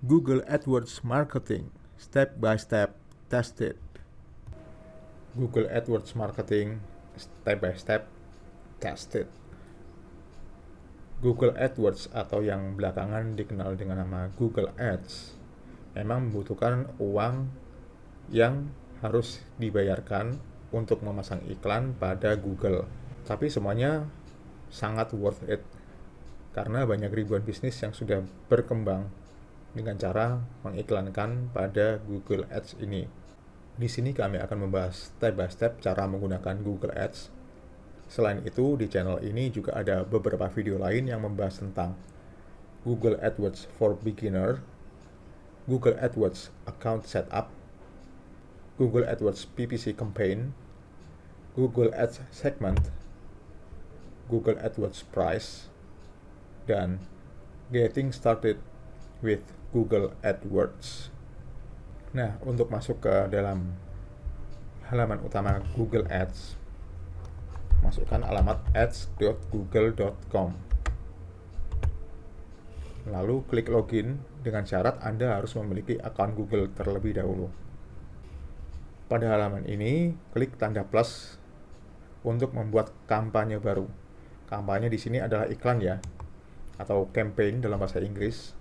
Google AdWords Marketing Step by Step Tested. Google AdWords Marketing Step by Step Tested. Google AdWords atau yang belakangan dikenal dengan nama Google Ads memang membutuhkan uang yang harus dibayarkan untuk memasang iklan pada Google. Tapi semuanya sangat worth it karena banyak ribuan bisnis yang sudah berkembang dengan cara mengiklankan pada Google Ads ini. Di sini kami akan membahas step by step cara menggunakan Google Ads. Selain itu, di channel ini juga ada beberapa video lain yang membahas tentang Google AdWords for Beginner, Google AdWords Account Setup, Google AdWords PPC Campaign, Google Ads Segment, Google AdWords Price, dan Getting Started with Google AdWords. Nah, untuk masuk ke dalam halaman utama Google Ads, masukkan alamat ads.google.com. Lalu klik login dengan syarat Anda harus memiliki akun Google terlebih dahulu. Pada halaman ini, klik tanda plus untuk membuat kampanye baru. Kampanye di sini adalah iklan ya, atau campaign dalam bahasa Inggris.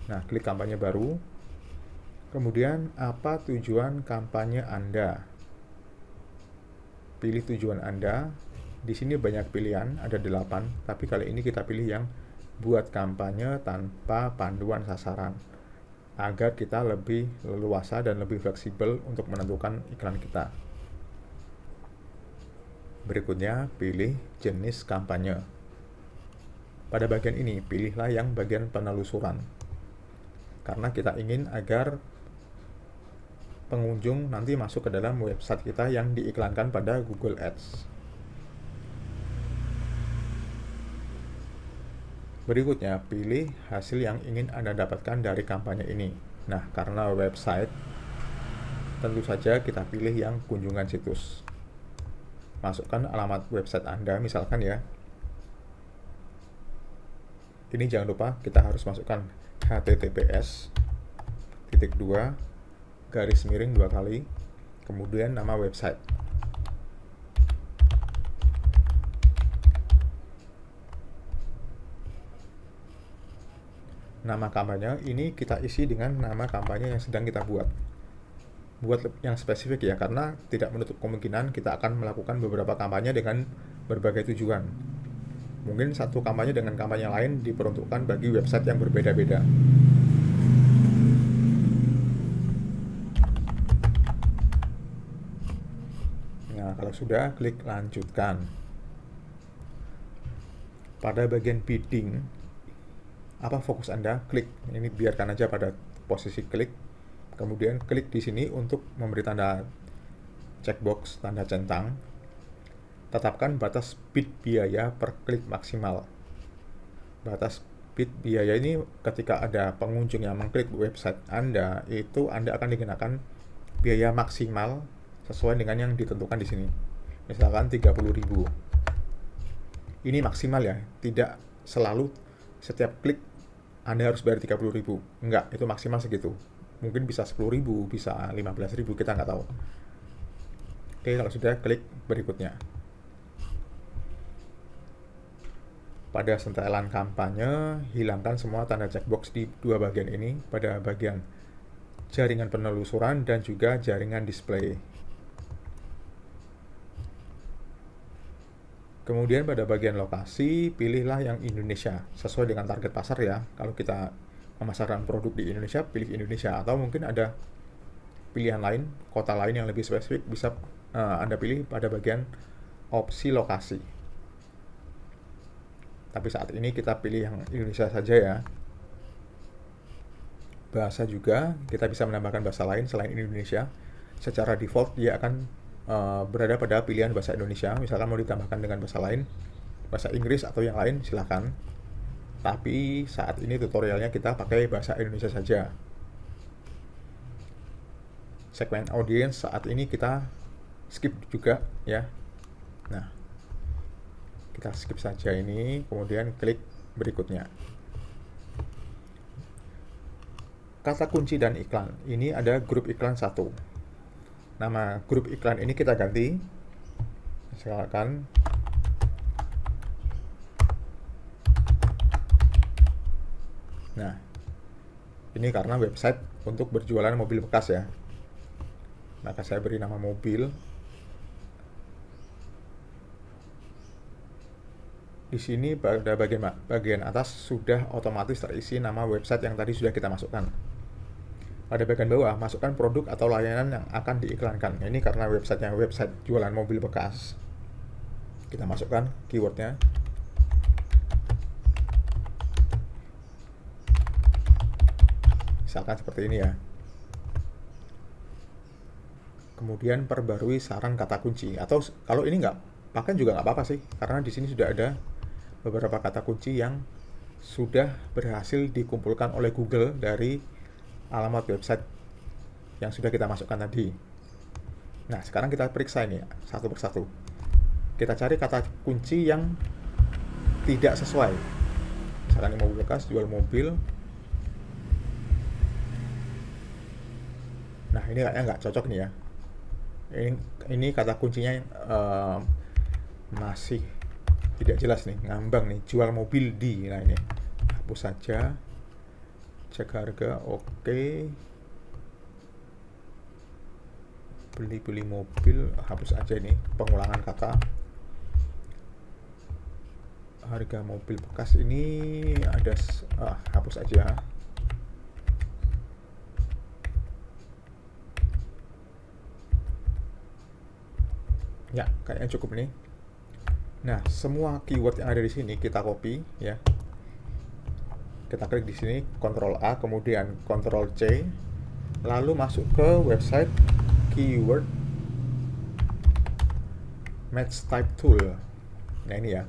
Nah, klik kampanye baru. Kemudian, apa tujuan kampanye Anda? Pilih tujuan Anda. Di sini banyak pilihan, ada 8, tapi kali ini kita pilih yang buat kampanye tanpa panduan sasaran, agar kita lebih leluasa dan lebih fleksibel untuk menentukan iklan kita. Berikutnya, pilih jenis kampanye. Pada bagian ini, pilihlah yang bagian penelusuran, karena kita ingin agar pengunjung nanti masuk ke dalam website kita yang diiklankan pada Google Ads. Berikutnya, pilih hasil yang ingin Anda dapatkan dari kampanye ini. Nah, karena website, tentu saja kita pilih yang kunjungan situs. Masukkan alamat website Anda, misalkan ya. Ini jangan lupa kita harus masukkan https://2 kali, kemudian nama website. Nama kampanye ini kita isi dengan nama kampanye yang sedang kita buat. Buat yang spesifik ya, karena tidak menutup kemungkinan kita akan melakukan beberapa kampanye dengan berbagai tujuan. Mungkin satu kampanye dengan kampanye lain diperuntukkan bagi website yang berbeda-beda. Nah, kalau sudah, klik lanjutkan. Pada bagian bidding, apa fokus Anda? Klik. Ini biarkan aja pada posisi klik. Kemudian klik di sini untuk memberi tanda checkbox, tanda centang. Tetapkan batas bid biaya per klik maksimal. Batas bid biaya ini ketika ada pengunjung yang mengklik website Anda, itu Anda akan dikenakan biaya maksimal sesuai dengan yang ditentukan di sini. Misalkan 30.000. Ini maksimal ya, tidak selalu setiap klik Anda harus bayar 30.000. Enggak, itu maksimal segitu. Mungkin bisa 10.000, bisa 15.000, kita nggak tahu. Oke, kalau sudah, klik berikutnya. Pada setelan kampanye, hilangkan semua tanda checkbox di dua bagian ini, pada bagian jaringan penelusuran dan juga jaringan display. Kemudian pada bagian lokasi, pilihlah yang Indonesia, sesuai dengan target pasar ya. Kalau kita memasarkan produk di Indonesia, pilih Indonesia. Atau mungkin ada pilihan lain, kota lain yang lebih spesifik, bisa Anda pilih pada bagian opsi lokasi. Tapi saat ini kita pilih yang Indonesia saja ya. Bahasa juga, kita bisa menambahkan bahasa lain selain Indonesia. Secara default, dia akan berada pada pilihan bahasa Indonesia. Misalkan mau ditambahkan dengan bahasa lain, bahasa Inggris atau yang lain, silakan. Tapi saat ini tutorialnya kita pakai bahasa Indonesia saja. Segmen audience saat ini kita skip juga ya. Nah, kita skip saja ini, kemudian klik berikutnya. kata kunci dan iklan. Ini ada grup iklan 1. Nama grup iklan ini kita ganti. Misalkan nah, ini karena website untuk berjualan mobil bekas ya. Maka saya beri nama mobil. Di sini pada bagian atas sudah otomatis terisi nama website yang tadi sudah kita masukkan. Pada bagian bawah, masukkan produk atau layanan yang akan diiklankan. Ini karena websitenya website jualan mobil bekas. Kita masukkan keywordnya. Misalkan seperti ini ya. Kemudian perbarui saran kata kunci. Atau kalau ini nggak pakai juga nggak apa-apa sih, karena di sini sudah ada beberapa kata kunci yang sudah berhasil dikumpulkan oleh Google dari alamat website yang sudah kita masukkan tadi. Nah, sekarang kita periksa ini satu persatu. Kita cari kata kunci yang tidak sesuai. Misalkan ini mobil bekas, jual mobil. Nah, ini kayaknya nggak cocok nih ya. Ini kata kuncinya masih tidak jelas nih, ngambang nih, jual mobil di. Nah, ini hapus saja, cek harga, oke. Beli mobil, hapus aja ini, pengulangan kata. Harga mobil bekas ini ada, hapus aja. Ya, kayaknya cukup nih. Nah, semua keyword yang ada di sini kita copy ya. Kita klik di sini, Ctrl A, kemudian Ctrl C, lalu masuk ke website keyword match type tool. Nah, ini ya.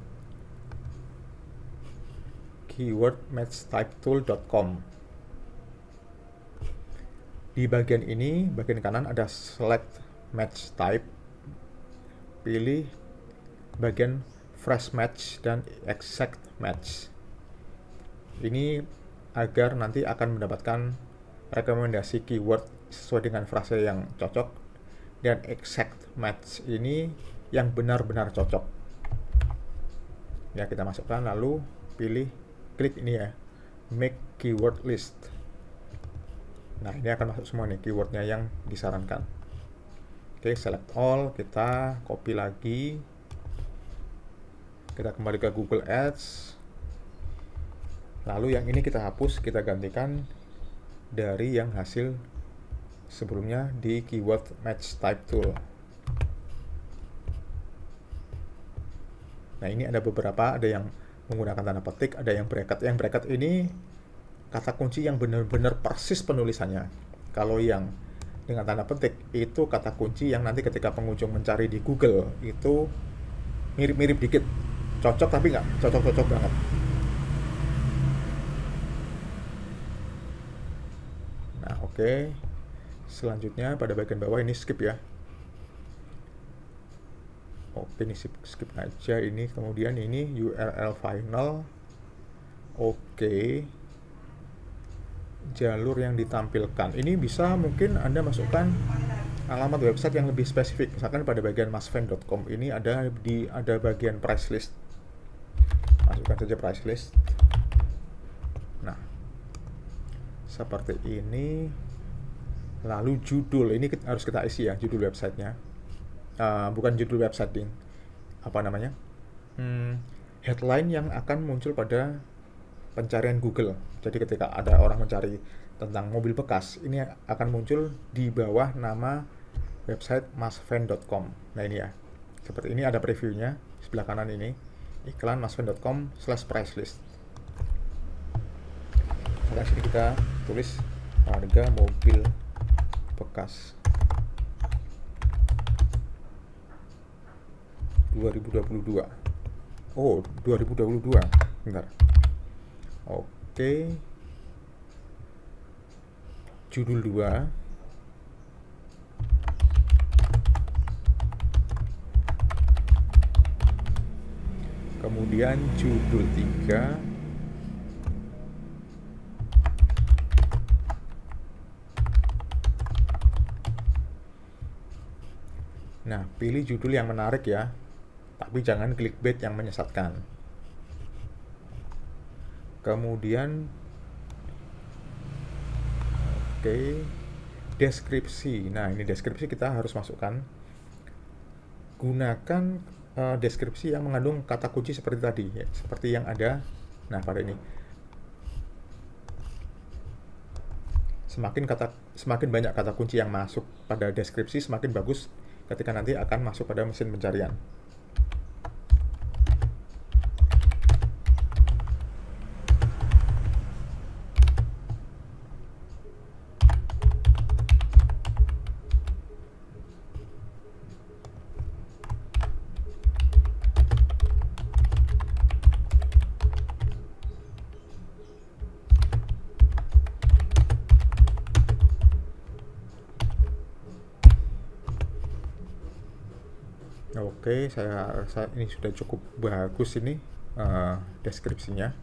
keywordmatchtypetool.com. Di bagian ini, bagian kanan ada select match type. Pilih bagian fresh match dan exact match. Ini agar nanti akan mendapatkan rekomendasi keyword sesuai dengan frase yang cocok, dan exact match ini yang benar-benar cocok. Ya, kita masukkan lalu pilih, klik ini ya, make keyword list. Nah, ini akan masuk semua nih keywordnya yang disarankan. Oke, select all, kita copy lagi. Kita kembali ke Google Ads. Lalu yang ini kita hapus, kita gantikan dari yang hasil sebelumnya di keyword match type tool. Nah, ini ada beberapa, ada yang menggunakan tanda petik, ada yang bracket. Yang bracket ini kata kunci yang benar-benar persis penulisannya. Kalau yang dengan tanda petik itu kata kunci yang nanti ketika pengunjung mencari di Google itu mirip-mirip dikit. Cocok tapi nggak cocok-cocok banget. Nah, oke. Selanjutnya pada bagian bawah ini skip ya. Oke, ini skip aja ini. Kemudian ini URL final. Oke. Jalur yang ditampilkan. Ini bisa mungkin Anda masukkan alamat website yang lebih spesifik. Misalkan pada bagian masven.com ini ada bagian price list. Masukkan saja price list. Nah, seperti ini. Lalu judul, ini harus kita isi ya, judul websitenya. Bukan judul website, ding. Apa namanya? Headline yang akan muncul pada pencarian Google. Jadi ketika ada orang mencari tentang mobil bekas, ini akan muncul di bawah nama website masven.com. Nah, ini ya. Seperti ini ada previewnya sebelah kanan ini. Iklan masven.com/pricelist. Nah, sini kita tulis harga mobil bekas 2022. Oh, 2022. Bentar. Oke. Judul 2. Kemudian judul 3. Nah, pilih judul yang menarik ya, tapi jangan clickbait yang menyesatkan. Kemudian, oke, deskripsi. Nah, ini deskripsi kita harus masukkan. Gunakan deskripsi yang mengandung kata kunci seperti tadi, ya, seperti yang ada. Nah, pada ini. Semakin banyak kata kunci yang masuk pada deskripsi, semakin bagus ketika nanti akan masuk pada mesin pencarian. Oke, saya rasa ini sudah cukup bagus ini deskripsinya.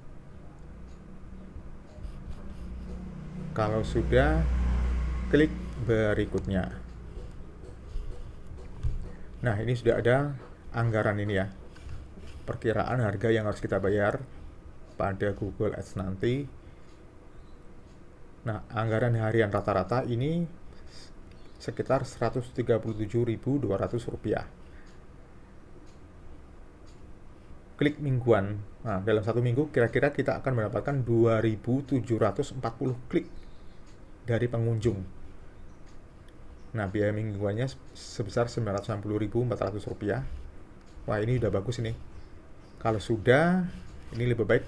Kalau sudah, klik berikutnya. Nah, ini sudah ada anggaran ini ya. Perkiraan harga yang harus kita bayar pada Google Ads nanti. Nah, anggaran harian rata-rata ini sekitar Rp137.200. Klik mingguan. Nah, dalam satu minggu kira-kira kita akan mendapatkan 2.740 klik dari pengunjung. Nah, biaya mingguannya sebesar Rp960.400. Wah, ini udah bagus ini. Kalau sudah, ini lebih baik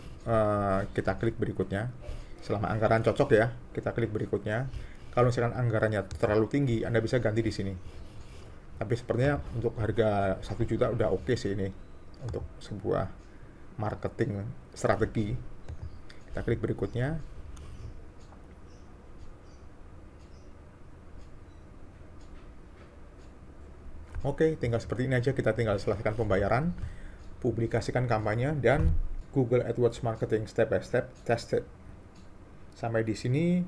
kita klik berikutnya. Selama anggaran cocok ya, kita klik berikutnya. Kalau misalkan anggarannya terlalu tinggi, Anda bisa ganti di sini. Tapi sepertinya untuk harga 1 juta udah oke sih ini untuk sebuah marketing strategi. Kita klik berikutnya. Oke, tinggal seperti ini aja, kita tinggal selesaikan pembayaran, publikasikan kampanye, dan Google AdWords Marketing Step by Step Tested. Sampai di sini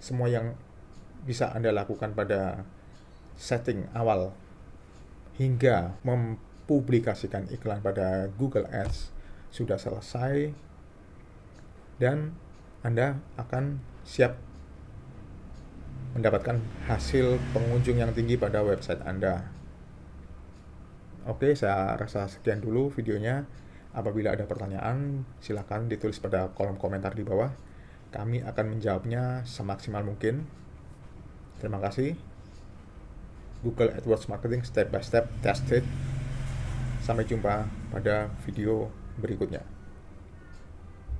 semua yang bisa Anda lakukan pada setting awal hingga mempublikasikan iklan pada Google Ads sudah selesai, dan Anda akan siap mendapatkan hasil pengunjung yang tinggi pada website Anda. Oke, saya rasa sekian dulu videonya. Apabila ada pertanyaan, silakan ditulis pada kolom komentar di bawah. Kami akan menjawabnya semaksimal mungkin. Terima kasih. Google AdWords Marketing Step by Step Tested. Sampai jumpa pada video berikutnya.